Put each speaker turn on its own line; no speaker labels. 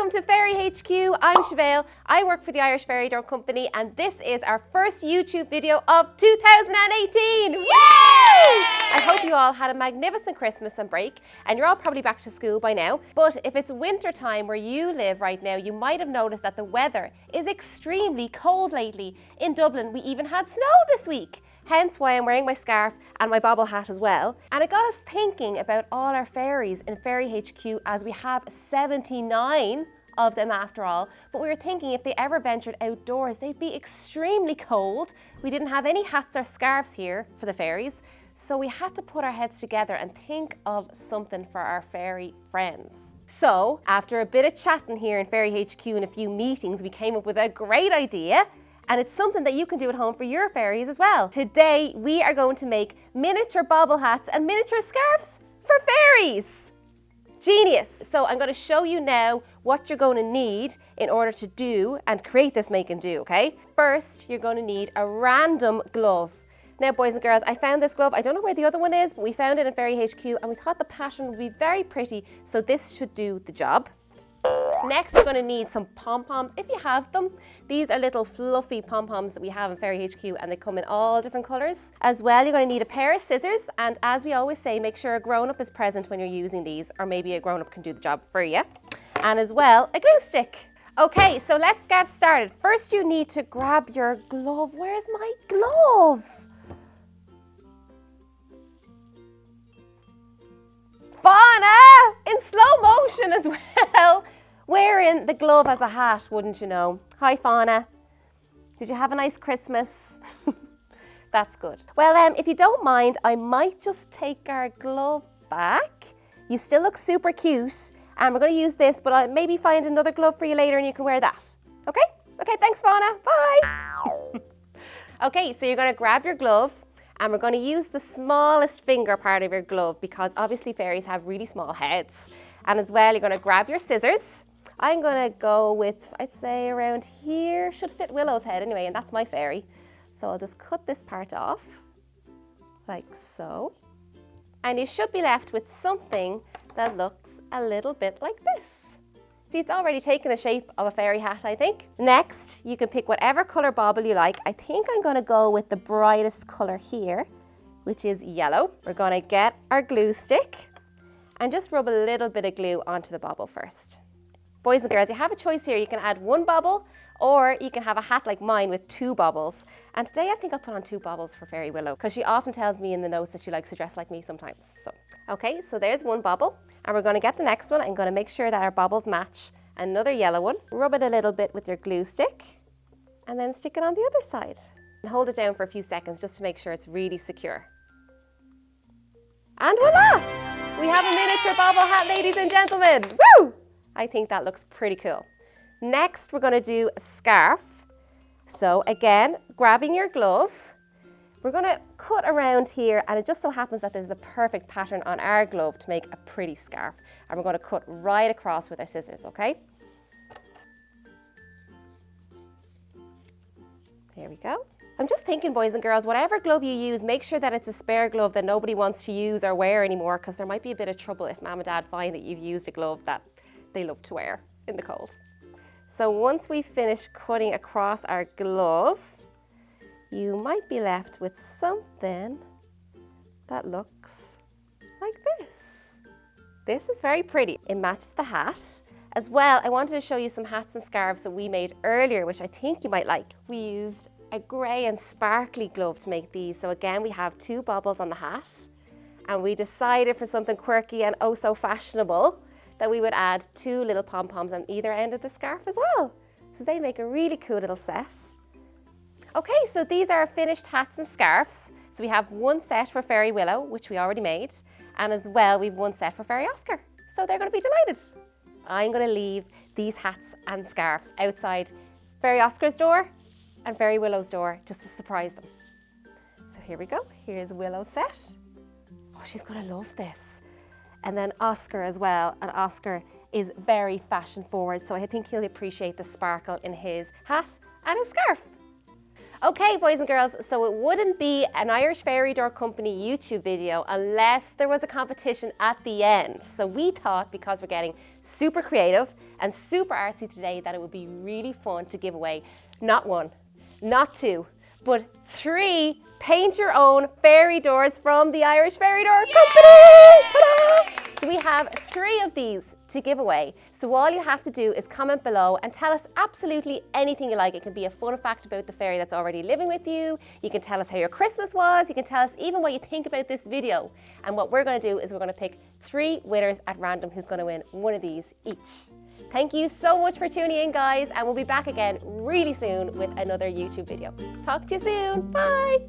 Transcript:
welcome to Fairy HQ. I'm Siobhéal. I work for the Irish Fairy Door Company and this is our first YouTube video of 2018. Woo! I hope you all had a magnificent Christmas and break and you're all probably back to school by now. But if it's winter time where you live right now, you might have noticed that the weather is extremely cold lately. In Dublin, we even had snow this week. Hence why I'm wearing my scarf and my bobble hat as well. And it got us thinking about all our fairies in Fairy HQ, as we have 79 of them after all. But we were thinking if they ever ventured outdoors, they'd be extremely cold. We didn't have any hats or scarves here for the fairies. So we had to put our heads together and think of something for our fairy friends. So after a bit of chatting here in Fairy HQ and a few meetings, we came up with a great idea. And it's something that you can do at home for your fairies as well. Today, we are going to make miniature bobble hats and miniature scarves for fairies. Genius. So I'm going to show you now what you're going to need in order to do and create this make and do, okay? First, you're going to need a random glove. Now, boys and girls, I found this glove. I don't know where the other one is, but we found it in Fairy HQ and we thought the pattern would be very pretty, so this should do the job. Next, you're going to need some pom-poms, if you have them. These are little fluffy pom-poms that we have in Fairy HQ and they come in all different colours. As well, you're going to need a pair of scissors, and as we always say, make sure a grown-up is present when you're using these, or maybe a grown-up can do the job for you. And as well, a glue stick. Okay, so let's get started. First, you need to grab your glove. Where's my glove? Fauna! In slow motion as well. Wearing the glove as a hat, wouldn't you know? Hi, Fauna. Did you have a nice Christmas? That's good. Well, if you don't mind, I might just take our glove back. You still look super cute, and we're going to use this, but I'll maybe find another glove for you later and you can wear that. Okay? Okay, thanks, Fauna. Bye. Okay, so you're going to grab your glove, and we're going to use the smallest finger part of your glove because obviously fairies have really small heads. And as well, you're going to grab your scissors. I'm going to go with, I'd say around here, should fit Willow's head anyway, and that's my fairy. So I'll just cut this part off, like so. And you should be left with something that looks a little bit like this. See, it's already taken the shape of a fairy hat, I think. Next, you can pick whatever colour bobble you like. I think I'm going to go with the brightest colour here, which is yellow. We're going to get our glue stick and just rub a little bit of glue onto the bobble first. Boys and girls, you have a choice here. You can add one bobble or you can have a hat like mine with two bobbles. And today I think I'll put on two bobbles for Fairy Willow because she often tells me in the notes that she likes to dress like me sometimes. So, okay, so there's one bobble and we're going to get the next one. I'm going to make sure that our bobbles match. Another yellow one. Rub it a little bit with your glue stick and then stick it on the other side. And hold it down for a few seconds just to make sure it's really secure. And voila! We have a miniature bobble hat, ladies and gentlemen. Woo! I think that looks pretty cool. Next, we're going to do a scarf. So again, grabbing your glove, we're going to cut around here, and it just so happens that there's the perfect pattern on our glove to make a pretty scarf. And we're going to cut right across with our scissors, okay? There we go. I'm just thinking, boys and girls, whatever glove you use, make sure that it's a spare glove that nobody wants to use or wear anymore, because there might be a bit of trouble if Mum and Dad find that you've used a glove that they love to wear in the cold. So once we finish cutting across our glove, you might be left with something that looks like this. This is very pretty. It matches the hat. As well, I wanted to show you some hats and scarves that we made earlier, which I think you might like. We used a grey and sparkly glove to make these. So again, we have two bobbles on the hat, and we decided for something quirky and oh so fashionable that we would add two little pom-poms on either end of the scarf as well. So they make a really cool little set. Okay, so these are our finished hats and scarves. So we have one set for Fairy Willow, which we already made, and as well we've one set for Fairy Oscar. So they're going to be delighted. I'm going to leave these hats and scarves outside Fairy Oscar's door and Fairy Willow's door just to surprise them. So here we go. Here's Willow's set. Oh, she's going to love this. And then Oscar as well, and Oscar is very fashion forward, so I think he'll appreciate the sparkle in his hat and his scarf. Okay, boys and girls, so it wouldn't be an Irish Fairy Door Company YouTube video unless there was a competition at the end. So we thought, because we're getting super creative and super artsy today, that it would be really fun to give away not one, not two, but 3 paint your own fairy doors from the Irish Fairy Door Company. Ta-da! So we have 3 of these to give away. So all you have to do is comment below and tell us absolutely anything you like. It can be a fun fact about the fairy that's already living with you. You can tell us how your Christmas was. You can tell us even what you think about this video. And what we're going to do is we're going to pick 3 winners at random who's going to win one of these each. Thank you so much for tuning in, guys, and we'll be back again really soon with another YouTube video. Talk to you soon. Bye.